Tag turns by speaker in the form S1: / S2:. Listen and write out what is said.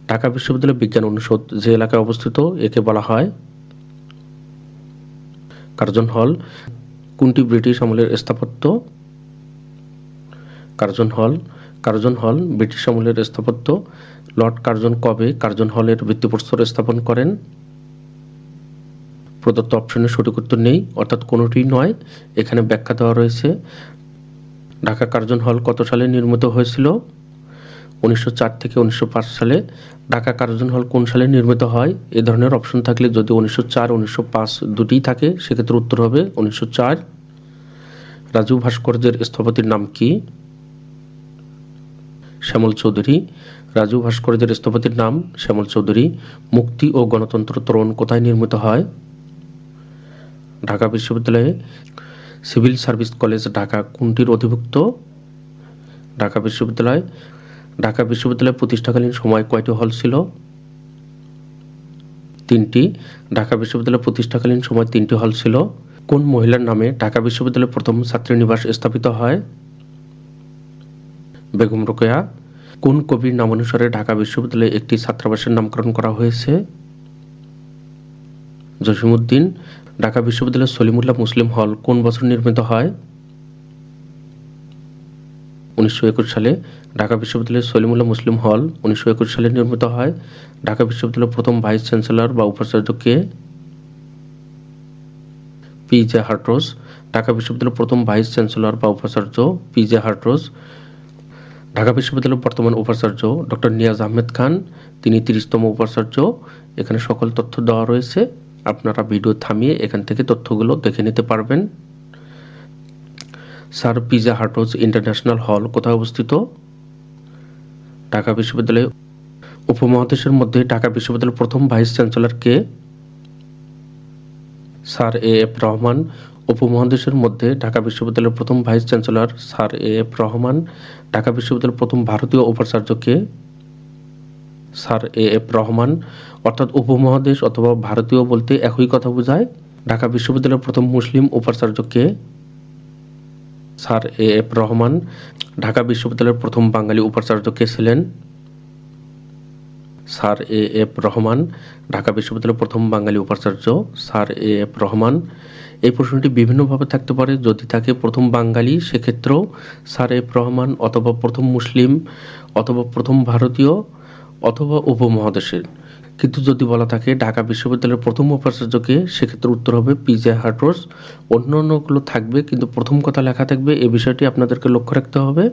S1: ঢাকা বিশ্ববিদ্যালয় বিজ্ঞান অনুষদ যে এলাকায় অবস্থিত একে বলা হয় কার্জন হল। কোনটি ব্রিটিশ আমলের স্থাপত্য? কার্জন হল ব্রিটিশ আমলের স্থাপত্য। লর্ড কার্জন কবে কার্জন হলের ভিত্তিপ্রস্তর স্থাপন করেন? প্রদত্ত অপশনের সঠিক উত্তর নেই, অর্থাৎ কোনোটি নয়। এখানে ব্যাখ্যা দেওয়া রয়েছে। ঢাকা কার্জন হল কত সালে নির্মিত হয়েছিল? 1904 থেকে 1905 সালে। ঢাকা কার্জন হল কোন সালে নির্মিত হয়? এ ধরনের অপশন থাকলে যদি 1904, 1905 দুটিই থাকে সেক্ষেত্রে উত্তর হবে 1904। রাজু ভাস্কর্যের স্থপতির নাম কি? শ্যামল চৌধুরী। রাজু ভাস্কর্যের স্থপতির নাম শ্যামল চৌধুরী। মুক্তি ও গণতন্ত্র তোরণ কোথায় নির্মিত হয়? ঢাকা বিশ্ববিদ্যালয়ে। সিভিল সার্ভিস কলেজ ঢাকা কোনটির অধিভুক্ত? ঢাকা বিশ্ববিদ্যালয়। ঢাকা বিশ্ববিদ্যালয় প্রতিষ্ঠাকালীন সময় কয়টি হল ছিল? 3টি। ঢাকা বিশ্ববিদ্যালয় প্রতিষ্ঠাকালীন সময় 3টি হল ছিল। কোন মহিলার নামে ঢাকা বিশ্ববিদ্যালয়ের প্রথম ছাত্রীনিবাস স্থাপিত হয়? বেগম রোকেয়া। কোন কবির নামানুসারে ঢাকা বিশ্ববিদ্যালয়ে একটি ছাত্রাবাসের নামকরণ করা হয়েছে? জসিমউদ্দিন। ঢাকা বিশ্ববিদ্যালয়ের সলিমুল্লাহ মুসলিম হল কোন বছর নির্মিত হয়? 1921 সালে। ঢাকা বিশ্ববিদ্যালয়ের সলিমুল্লাহ মুসলিম হল 1921 সালে নির্মিত হয়। ঢাকা বিশ্ববিদ্যালয়ের প্রথম ভাইস চ্যান্সেলর বা উপাচার্য কে? পি.জে. হার্টজ। ঢাকা বিশ্ববিদ্যালয়ের প্রথম ভাইস চ্যান্সেলর বা উপাচার্য পি.জে. হার্টজ। ঢাকা বিশ্ববিদ্যালয়ের বর্তমান উপাচার্য ডক্টর নিয়াজ আহমেদ খান, তিনি 30তম উপাচার্য। এখানে সকল তথ্য দেওয়া রয়েছে, আপনারা ভিডিও থামিয়ে এখান থেকে তথ্যগুলো দেখে নিতে পারবেন। Sir P J. হার্টজ ইন্টারন্যাশনাল হল কোথায় অবস্থিত? ঢাকা বিশ্ববিদ্যালয়ে। উপমহাদেশের মধ্যে ঢাকা বিশ্ববিদ্যালয়ের প্রথম ভাইস চ্যান্সেলর কে? Sir AF. রহমান। উপমহাদেশের মধ্যে ঢাকা বিশ্ববিদ্যালয়ের প্রথম vice chancellor sir AF. Rahman. Dhaka বিশ্ববিদ্যালয়ের প্রথম ভারতীয় উপাচার্য কে? Sir AF. রহমান। অর্থাৎ উপমহাদেশ অথবা ভারতীয় বলতে একই কথা বোঝায়। ঢাকা বিশ্ববিদ্যালয়ের প্রথম মুসলিম উপাচার্য কে? Sir AF. রহমান। ঢাকা বিশ্ববিদ্যালয়ের প্রথম বাঙালি উপাচার্য কে ছিলেন? Sir AF. রহমান। ঢাকা বিশ্ববিদ্যালয়ের প্রথম বাঙালি উপাচার্য স্যার এ.এফ. রহমান। এই প্রশ্নটি বিভিন্নভাবে থাকতে পারে। যদি থাকে প্রথম বাঙালি সেক্ষেত্রেও স্যার এফ রহমান, অথবা প্রথম মুসলিম, অথবা প্রথম ভারতীয়, অথবা উপমহাদেশের। কিন্তু যদি বলা থাকে ঢাকা বিশ্ববিদ্যালয়ের প্রথম উপাচার্যকে, সেক্ষেত্রে উত্তর হবে পি.জে. হার্টজ। অন্যান্যগুলো থাকবে কিন্তু প্রথম কথা লেখা থাকবে, এই বিষয়টি আপনাদেরকে লক্ষ্য রাখতে হবে।